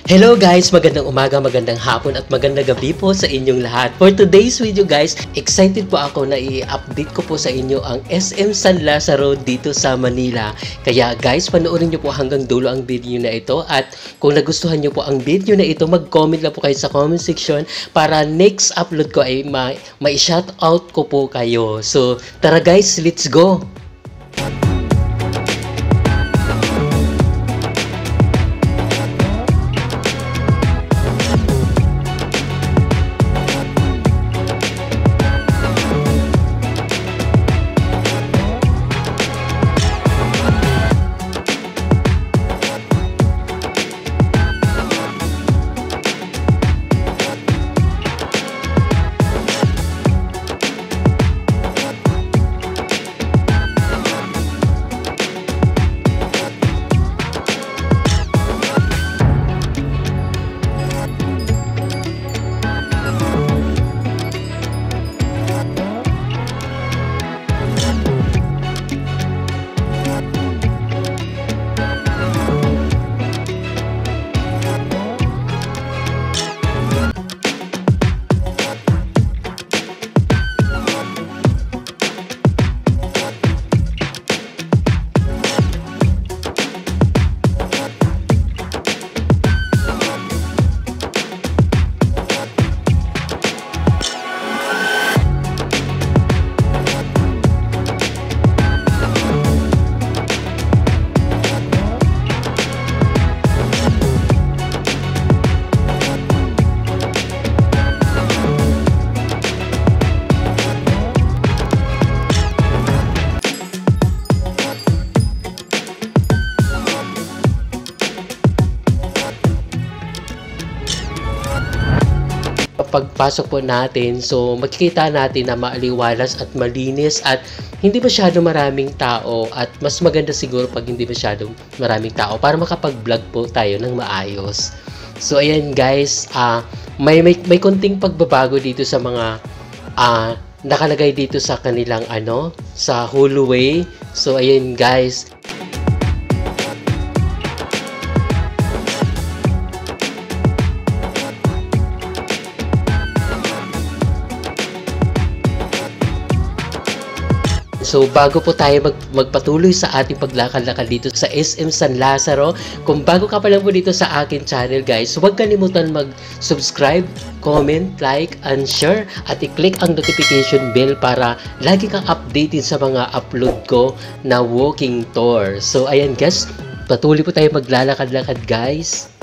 Hello guys! Magandang umaga, magandang hapon at magandang gabi po sa inyong lahat. For today's video guys, excited po ako na i-update ko po sa inyo ang SM San Lazaro dito sa Manila. Kaya guys, panoorin nyo po hanggang dulo ang video na ito at kung nagustuhan nyo po ang video na ito, mag-comment lang po kayo sa comment section para next upload ko ay ma-shoutout ko po kayo. So tara guys, let's go! Pagpasok po natin, so makikita natin na maaliwalas at malinis at hindi masyado maraming tao at mas maganda siguro pag hindi masyado maraming tao para makapag-vlog po tayo ng maayos. So ayan guys, may konting pagbabago dito sa mga nakalagay dito sa kanilang sa hallway. So ayan guys. So bago po tayo magpatuloy sa ating paglakad-lakad dito sa SM San Lazaro, kung bago ka pa lang po dito sa akin channel guys, huwag kalimutan mag-subscribe, comment, like, and share at i-click ang notification bell para lagi kang updated sa mga upload ko na walking tour. So ayan guys, patuloy po tayo maglalakad-lakad guys.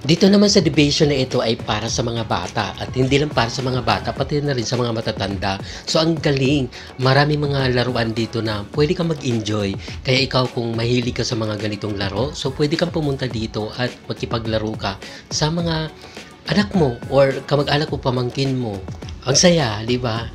Dito naman sa division na ito ay para sa mga bata at hindi lang para sa mga bata, pati na rin sa mga matatanda. So ang galing, maraming mga laruan dito na pwede kang mag-enjoy. Kaya ikaw kung mahilig ka sa mga ganitong laro, so pwede kang pumunta dito at magkipaglaro ka sa mga anak mo or kamag-anak o pamangkin mo. Ang saya, di ba?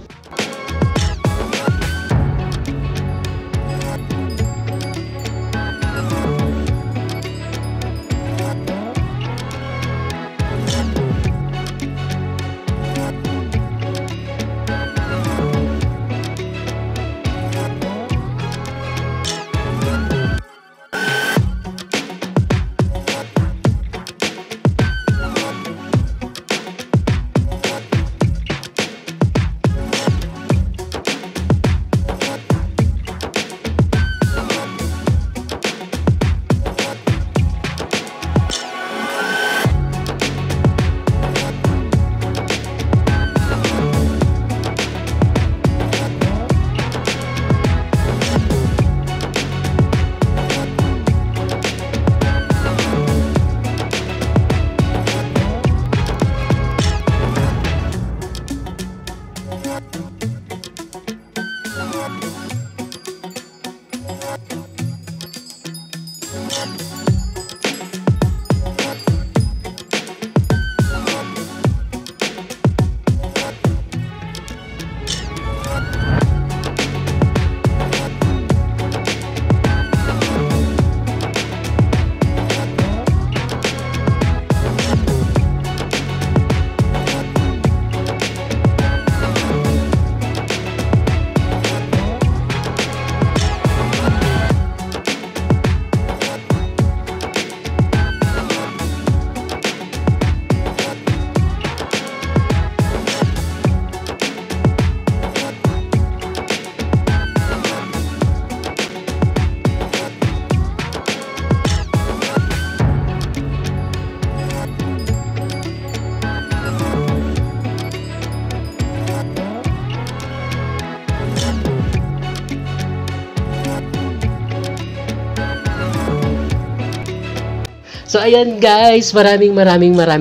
So ayan guys, maraming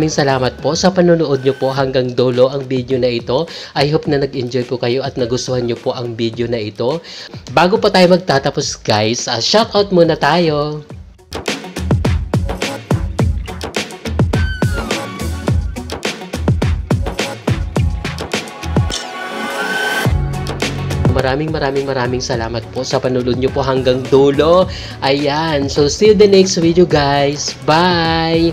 salamat po sa panonood nyo po hanggang dulo ang video na ito. I hope na nag-enjoy po kayo at nagustuhan nyo po ang video na ito. Bago pa tayo magtatapos guys, shoutout muna tayo. Maraming salamat po sa panonood nyo po hanggang dulo. Ayan, so see you the next video guys. Bye!